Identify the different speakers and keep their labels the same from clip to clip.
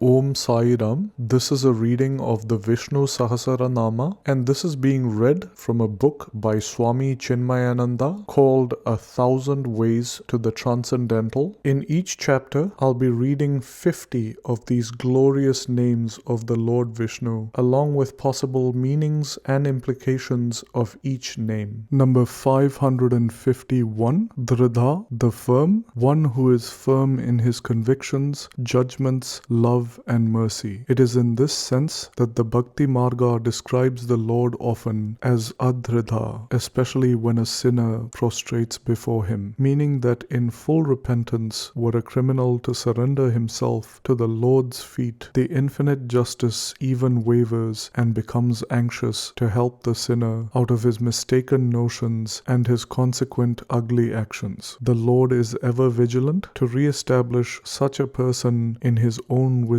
Speaker 1: Om Sai Ram. This is a reading of the Vishnu Sahasranama, and this is being read from a book by Swami Chinmayananda called 1,000 Ways to the Transcendental. In each chapter, I'll be reading 50 of these glorious names of the Lord Vishnu, along with possible meanings and implications of each name. Number 551, Dridha, the firm, one who is firm in his convictions, judgments, love, and mercy. It is in this sense that the Bhakti Marga describes the Lord often as Adhridha, especially when a sinner prostrates before him, meaning that in full repentance, were a criminal to surrender himself to the Lord's feet, the infinite justice even wavers and becomes anxious to help the sinner out of his mistaken notions and his consequent ugly actions. The Lord is ever vigilant to re-establish such a person in his own wisdom,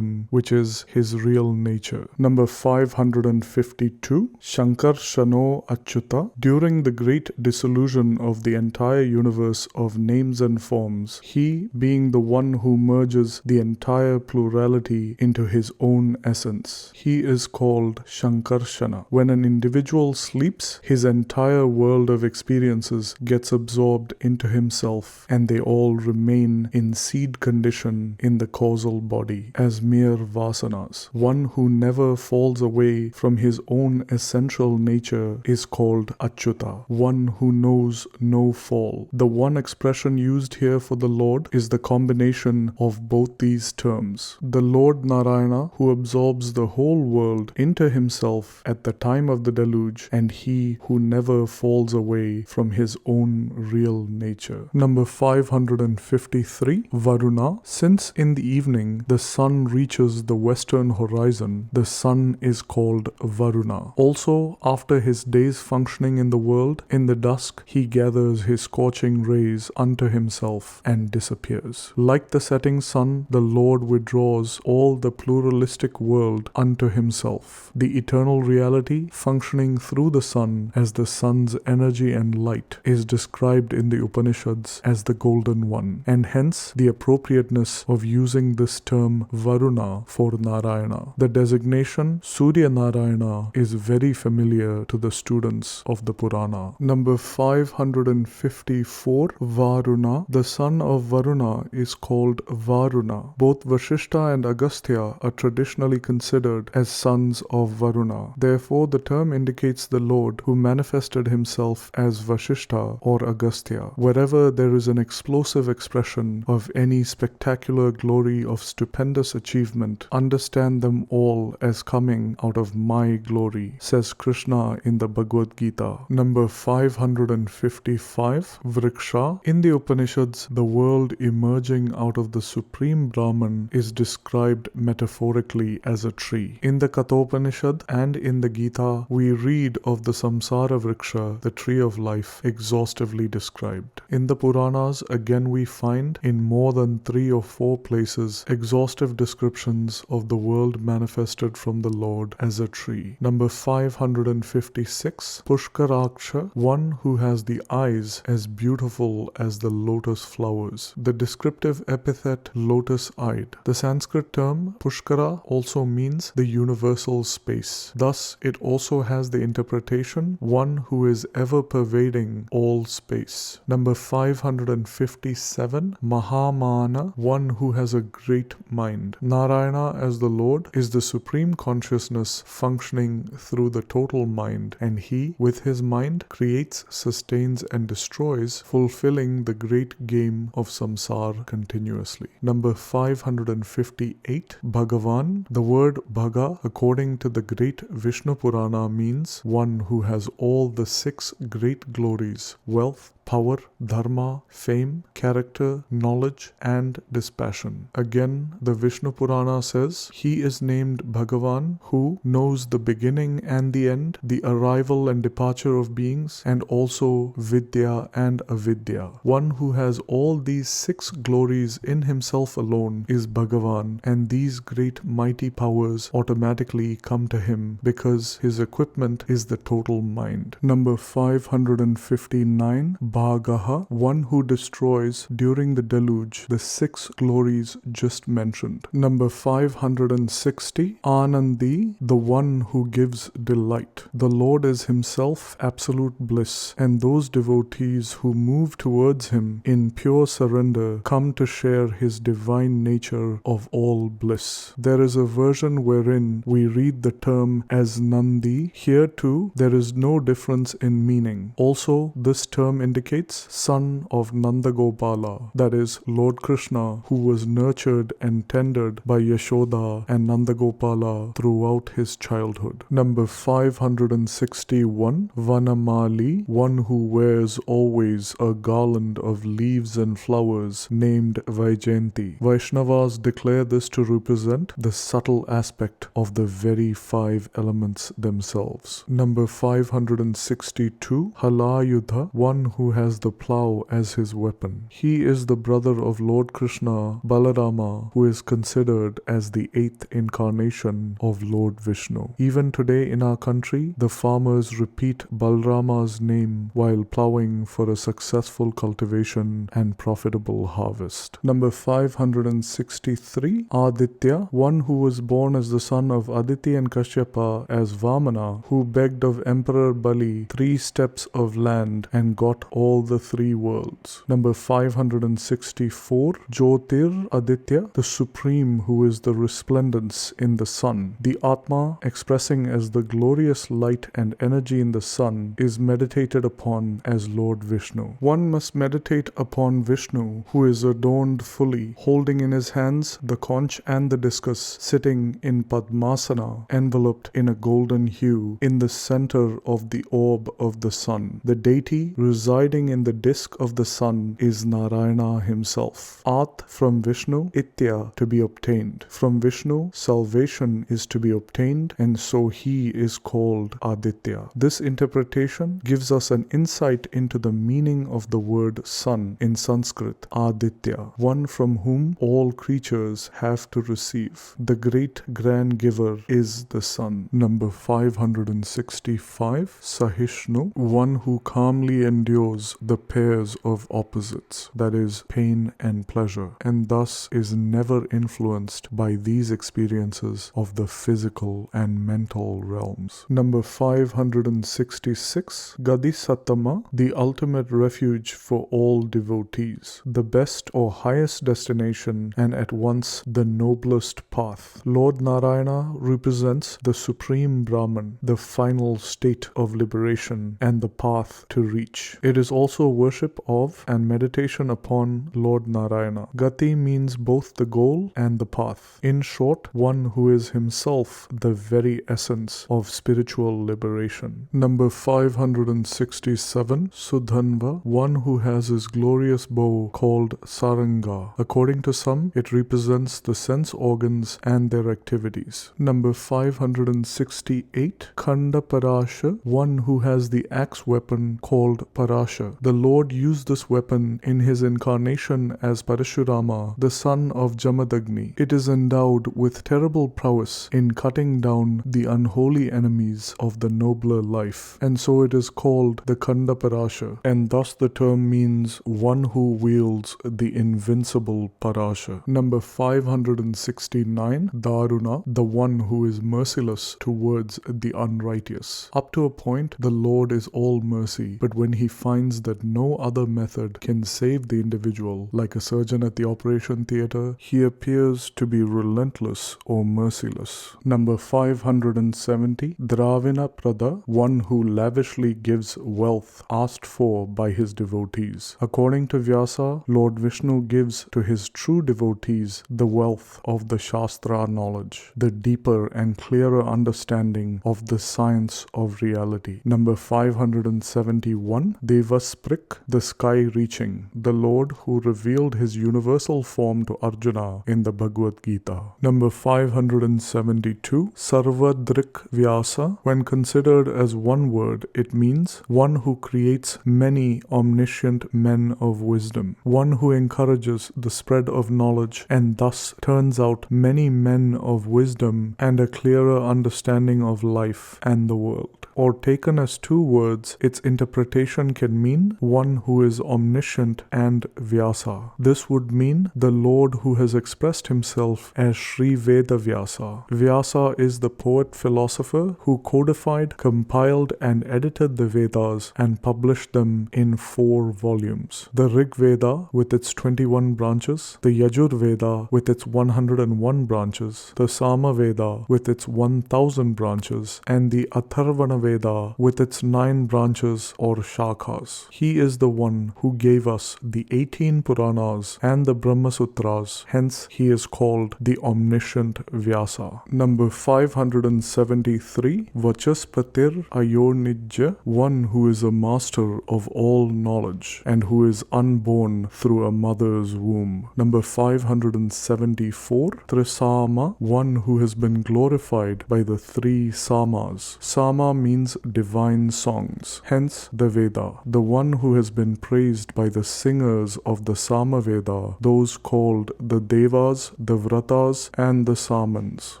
Speaker 1: which is his real nature. Number 552, Shankar Shano Achyuta. During the great dissolution of the entire universe of names and forms, he, being the one who merges the entire plurality into his own essence, he is called Shankarshana. When an individual sleeps, his entire world of experiences gets absorbed into himself, and they all remain in seed condition in the causal body as mere vasanas. One who never falls away from his own essential nature is called Achyuta, one who knows no fall. The one expression used here for the Lord is the combination of both these terms. The Lord Narayana, who absorbs the whole world into himself at the time of the deluge, and he who never falls away from his own real nature. Number 553, Varuna. Since in the evening the sun reaches the western horizon, the sun is called Varuna. Also, after his day's functioning in the world, in the dusk he gathers his scorching rays unto himself and disappears. Like the setting sun, the Lord withdraws all the pluralistic world unto himself. The eternal reality, functioning through the sun as the sun's energy and light, is described in the Upanishads as the Golden One, and hence the appropriateness of using this term Varuna for Narayana. The designation Surya Narayana is very familiar to the students of the Purana. Number 554, Varuna. The son of Varuna is called Varuna. Both Vashishta and Agastya are traditionally considered as sons of Varuna. Therefore, the term indicates the Lord who manifested himself as Vashishta or Agastya. Wherever there is an explosive expression of any spectacular glory of stupendous achievement, understand them all as coming out of my glory, says Krishna in the Bhagavad Gita. Number 555, Vriksha. In the Upanishads, the world emerging out of the Supreme Brahman is described metaphorically as a tree. In the Kathopanishad and in the Gita, we read of the Samsara Vriksha, the tree of life, exhaustively described. In the Puranas, again we find, in more than 3 or 4 places, exhaustive descriptions of the world manifested from the Lord as a tree. Number 556, Pushkaraksha, one who has the eyes as beautiful as the lotus flowers. The descriptive epithet lotus-eyed. The Sanskrit term Pushkara also means the universal space. Thus, it also has the interpretation one who is ever pervading all space. Number 557, Mahamana, one who has a great mind. Narayana as the Lord is the supreme consciousness functioning through the total mind, and he, with his mind, creates, sustains, and destroys, fulfilling the great game of samsara continuously. Number 558, Bhagavan. The word Bhaga, according to the great Vishnu Purana, means one who has all the 6 great glories: wealth, power, dharma, fame, character, knowledge, and dispassion. Again, the Vishnu Purana says, he is named Bhagavan, who knows the beginning and the end, the arrival and departure of beings, and also Vidya and Avidya. One who has all these 6 glories in himself alone is Bhagavan, and these great mighty powers automatically come to him because his equipment is the total mind. Number 559, Bhagaha, one who destroys during the deluge the 6 glories just mentioned. Number 560, Anandi, the one who gives delight. The Lord is himself absolute bliss, and those devotees who move towards him in pure surrender come to share his divine nature of all bliss. There is a version wherein we read the term as Nandi. Here too, there is no difference in meaning. Also, this term indicates son of Nandagopala, that is, Lord Krishna, who was nurtured and tended by Yashoda and Nandagopala throughout his childhood. Number 561, Vanamali, one who wears always a garland of leaves and flowers named Vaijayanti. Vaishnavas declare this to represent the subtle aspect of the very 5 elements themselves. Number 562, Halayudha, one who has the plough as his weapon. He is the brother of Lord Krishna, Balarama, who is considered as the 8th incarnation of Lord Vishnu. Even today in our country, the farmers repeat Balarama's name while ploughing for a successful cultivation and profitable harvest. Number 563, Aditya, one who was born as the son of Aditi and Kashyapa as Vamana, who begged of Emperor Bali 3 steps of land and got all the 3 worlds. Number 564, Jyotir Aditya, the supreme who is the resplendence in the sun. The Atma, expressing as the glorious light and energy in the sun, is meditated upon as Lord Vishnu. One must meditate upon Vishnu, who is adorned fully, holding in his hands the conch and the discus, sitting in Padmasana, enveloped in a golden hue, in the center of the orb of the sun. The deity residing in the disk of the sun is Narayana himself. At from Vishnu, Itya to be obtained. From Vishnu, salvation is to be obtained, and so he is called Aditya. This interpretation gives us an insight into the meaning of the word sun in Sanskrit, Aditya, one from whom all creatures have to receive. The great grand giver is the sun. Number 565, Sahishnu, one who calmly endures the pairs of opposites, that is, pain and pleasure, and thus is never influenced by these experiences of the physical and mental realms. Number 566, Gadisatama, the ultimate refuge for all devotees, the best or highest destination and at once the noblest path. Lord Narayana represents the supreme Brahman, the final state of liberation and the path to reach. It is also worship of and meditation upon Lord Narayana. Gati means both the goal and the path. In short, one who is himself the very essence of spiritual liberation. Number 567, Sudhanva, one who has his glorious bow called Saranga. According to some, it represents the sense organs and their activities. Number 568, Khanda Parasha, one who has the axe weapon called Parasha. The Lord used this weapon in his incarnation as Parashurama, the son of Jamadagni. It is endowed with terrible prowess in cutting down the unholy enemies of the nobler life, and so it is called the Khanda Parasha, and thus the term means one who wields the invincible Parasha. Number 569, Daruna, the one who is merciless towards the unrighteous. Up to a point, the Lord is all mercy, but when he finds that no other method can save the individual, like a surgeon at the operation theater, he appears to be relentless or merciless. Number 570, Dravina Prada, one who lavishly gives wealth asked for by his devotees. According to Vyasa, Lord Vishnu gives to his true devotees the wealth of the Shastra knowledge, the deeper and clearer understanding of the science of reality. Number 571, Devasprik, the sky-reaching, the Lord who revealed his universal form to Arjuna in the Bhagavad Gita. Number 572, Sarvadrik Vyasa. When considered as one word, it means one who creates many omniscient men of wisdom, one who encourages the spread of knowledge and thus turns out many men of wisdom and a clearer understanding of life and the world. or taken as two words, its interpretation can mean one who is omniscient and Vyasa. This would mean the Lord who has expressed himself as Sri Veda Vyasa. Vyasa is the poet-philosopher who codified, compiled, and edited the Vedas and published them in 4 volumes. The Rig Veda with its 21 branches, the Yajur Veda with its 101 branches, the Sama Veda with its 1000 branches, and the Atharvana Veda with its 9 branches or shakhas. He is the one who gave us the 18 Puranas and the Brahma Sutras, hence he is called the Omniscient Vyasa. Number 573, Vachaspatir Ayonijya, one who is a master of all knowledge and who is unborn through a mother's womb. Number 574, Trisama, one who has been glorified by the 3 Samas. Sama means divine songs, hence the Veda. The one who has been praised by the singers of the Sama Veda, those called the Devas, the Vratas, and the Samans.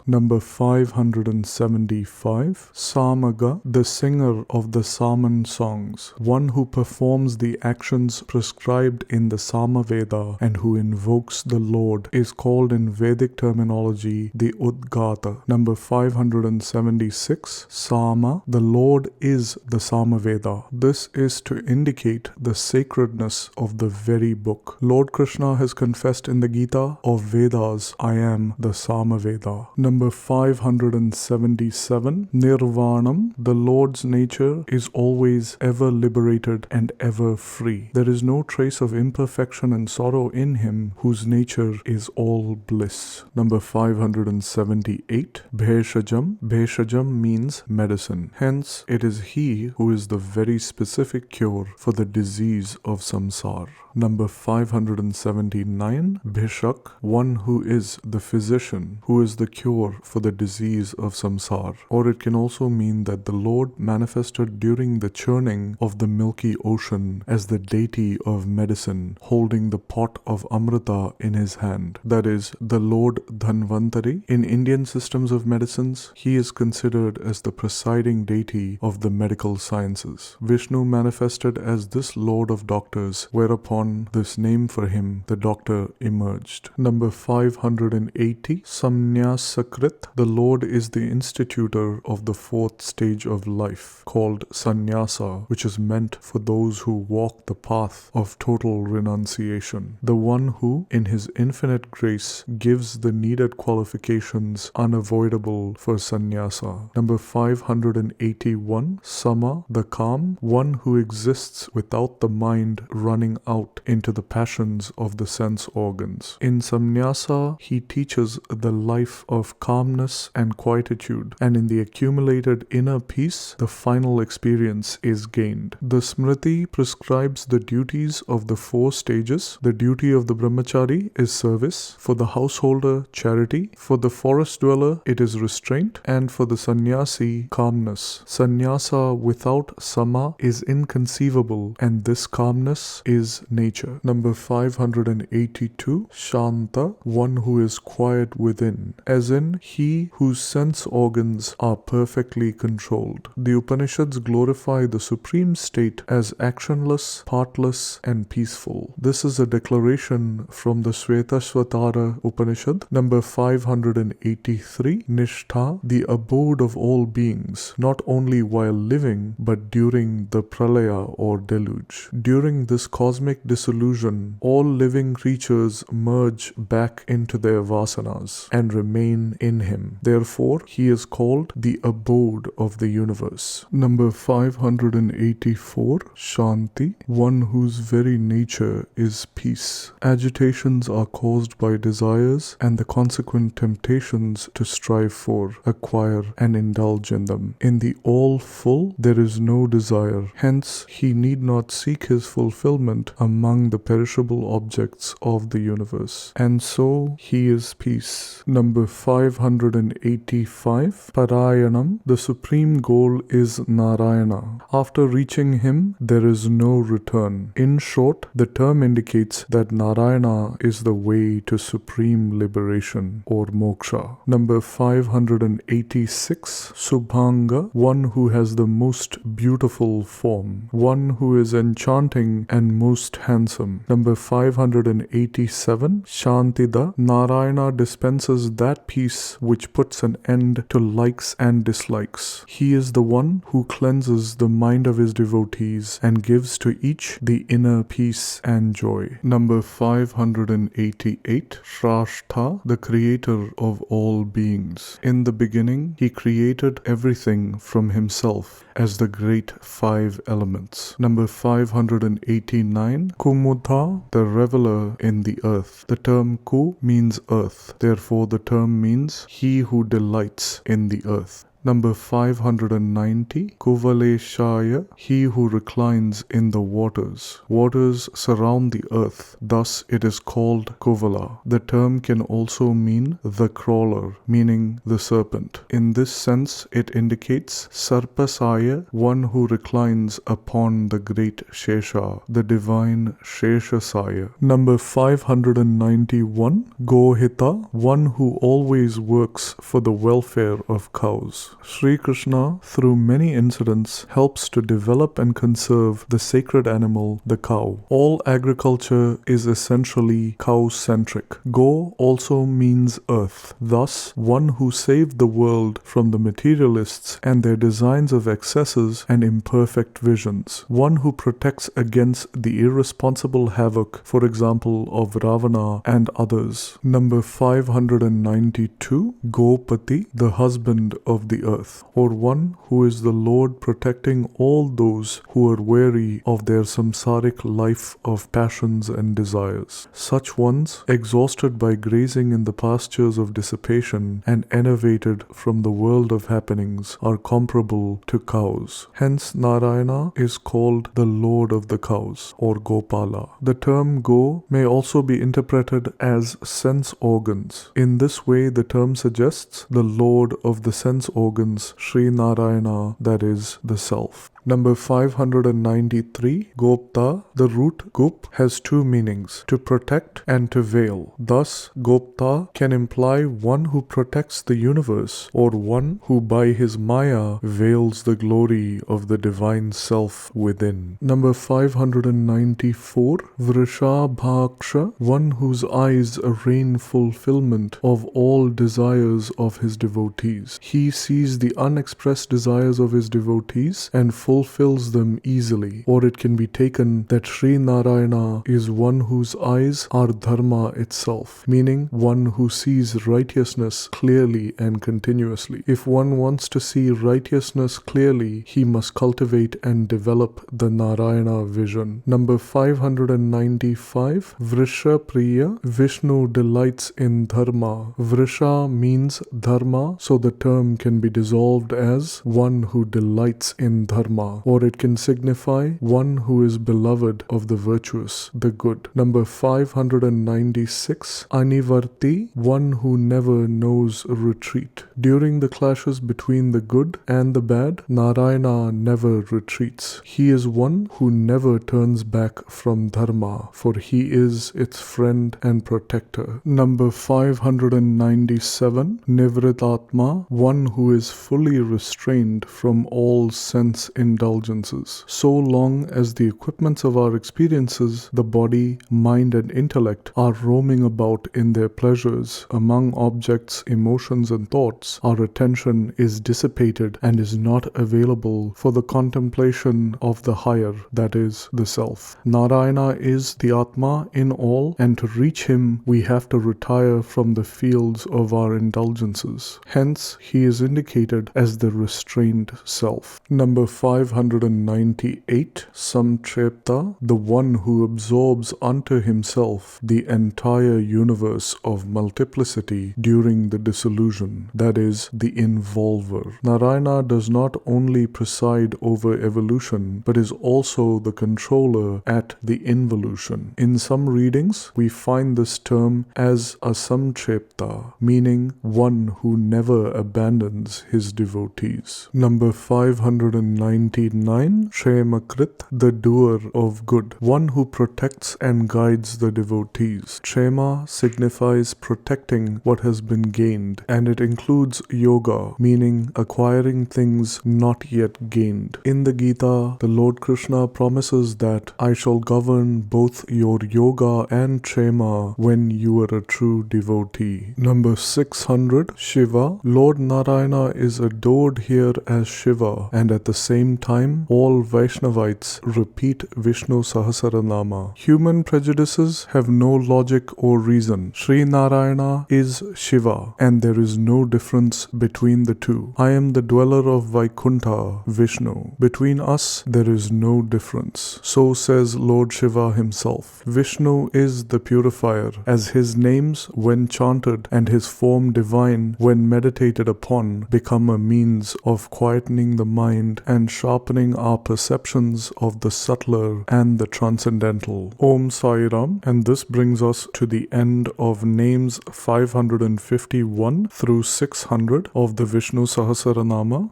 Speaker 1: Number 575, Samaga, the singer of the Saman songs, one who performs the actions prescribed in the Sama Veda and who invokes the Lord, is called in Vedic terminology the Udgata. Number 576, Sama, the Lord is the Sama Veda. This is to indicate the sacredness of the very book. Lord Krishna has confessed in the Gita of Vedas, I am the Sama Veda. Number 577, Nirvanam, the Lord's nature is always ever liberated and ever free. There is no trace of imperfection and sorrow in him whose nature is all bliss. Number 578, Bheshajam. Bheshajam means medicine. Hence, it is he who is the very specific cure for the disease of samsara. Number 579, Bhishak, one who is the physician, who is the cure for the disease of samsara. Or it can also mean that the Lord manifested during the churning of the milky ocean as the deity of medicine, holding the pot of Amrita in his hand. That is, the Lord Dhanvantari. In Indian systems of medicines, he is considered as the presiding deity of the medical sciences. Vishnu manifested as this Lord of doctors, whereupon this name for him, the doctor, emerged. Number 580, Samnyasakrit. The Lord is the institutor of the 4th stage of life, called Sannyasa, which is meant for those who walk the path of total renunciation. The one who, in his infinite grace, gives the needed qualifications unavoidable for sannyasa. Number 581, Sama, the calm, one who exists without the mind running out into the passions of the sense organs. In Samnyasa, he teaches the life of calmness and quietude, and in the accumulated inner peace, the final experience is gained. The Smriti prescribes the duties of the 4 stages. The duty of the brahmachari is service, for the householder, charity, for the forest dweller, it is restraint, and for the sannyasi, calmness. Sannyasa without sama is inconceivable, and this calmness is nature. Number 582, Shanta, one who is quiet within, as in he whose sense organs are perfectly controlled. The Upanishads glorify the supreme state as actionless, partless, and peaceful. This is a declaration from the Svetasvatara Upanishad. Number 583, Nishtha, the abode of all beings, not only while living, but during the pralaya or deluge. During this cosmic dissolution, all living creatures merge back into their vasanas and remain in him. Therefore, he is called the abode of the universe. Number 584, Shanti, one whose very nature is peace. Agitations are caused by desires and the consequent temptations to strive for, acquire, and indulge in them. In the all-full, there is no desire. Hence, he need not seek his fulfillment among the perishable objects of the universe. And so, he is peace. Number 585, Parayanam, the supreme goal is Narayana. After reaching him, there is no return. In short, the term indicates that Narayana is the way to supreme liberation or moksha. Number 586, Subhanga, one who has the most beautiful form, one who is enchanting and most handsome. Number 587, Shantida. Narayana dispenses that peace which puts an end to likes and dislikes. He is the one who cleanses the mind of his devotees and gives to each the inner peace and joy. Number 588, Shrashtha, the creator of all beings. In the beginning, he created everything from himself as the great five elements. Number 589, Kumudha, the reveler in the earth. The term Ku means earth. Therefore, the term means he who delights in the earth. Number 590, Kuvaleshaya, he who reclines in the waters. Waters surround the earth, thus it is called Kuvala. The term can also mean the crawler, meaning the serpent. In this sense, it indicates Sarpasaya, one who reclines upon the great Shesha, the divine Sheshasaya. Number 591, Gohita, one who always works for the welfare of cows. Sri Krishna, through many incidents, helps to develop and conserve the sacred animal, the cow. All agriculture is essentially cow-centric. Go also means earth. Thus, one who saved the world from the materialists and their designs of excesses and imperfect visions. One who protects against the irresponsible havoc, for example, of Ravana and others. Number 592, Gopati, the husband of the earth, or one who is the Lord protecting all those who are weary of their samsaric life of passions and desires. Such ones, exhausted by grazing in the pastures of dissipation and enervated from the world of happenings, are comparable to cows. Hence, Narayana is called the Lord of the cows, or Gopala. The term Go may also be interpreted as sense organs. In this way, the term suggests the Lord of the sense organs, Sri Narayana, that is, the Self. Number 593, Gopta. The root Gup has two meanings, to protect and to veil. Thus, Gopta can imply one who protects the universe, or one who by his Maya veils the glory of the divine self within. Number 594, Vrishabhaksha, one whose eyes arraign fulfillment of all desires of his devotees. He sees the unexpressed desires of his devotees and fulfills them easily. Or it can be taken that Sri Narayana is one whose eyes are dharma itself, meaning one who sees righteousness clearly and continuously. If one wants to see righteousness clearly, he must cultivate and develop the Narayana vision. Number 595, Vrisha Priya, Vishnu delights in dharma. Vrisha means dharma, so the term can be dissolved as one who delights in dharma, or it can signify one who is beloved of the virtuous, the good. Number 596, Anivarti, one who never knows retreat. During the clashes between the good and the bad, Narayana never retreats. He is one who never turns back from dharma, for he is its friend and protector. Number 597, Nivritatma, one who is fully restrained from all sense indulgences. So long as the equipments of our experiences, the body, mind, and intellect, are roaming about in their pleasures among objects, emotions, and thoughts, our attention is dissipated and is not available for the contemplation of the higher, that is, the self. Narayana is the Atma in all, and to reach him, we have to retire from the fields of our indulgences. Hence, he is indicated as the restrained self. Number 598, Samtrepta, the one who absorbs unto himself the entire universe of multiplicity during the dissolution, that is, the involver. Narayana does not only preside over evolution, but is also the controller at the involution. In some readings, we find this term as a Samtrepta, meaning one who never abandons his devotees. Number 599, 99. Kshemakrit, the doer of good, one who protects and guides the devotees. Kshema signifies protecting what has been gained, and it includes yoga, meaning acquiring things not yet gained. In the Gita, the Lord Krishna promises that I shall govern both your yoga and kshema when you are a true devotee. Number 600. Shiva. Lord Narayana is adored here as Shiva, and at the same time, all Vaishnavites repeat Vishnu Sahasranama. Human prejudices have no logic or reason. Sri Narayana is Shiva, and there is no difference between the two. I am the dweller of Vaikuntha, Vishnu. Between us, there is no difference. So says Lord Shiva himself. Vishnu is the purifier, as his names, when chanted, and his form divine, when meditated upon, become a means of quietening the mind and sharpening our perceptions of the subtler and the transcendental. Om Sai Ram. And this brings us to the end of names 551 through 600 of the Vishnu Sahasranama.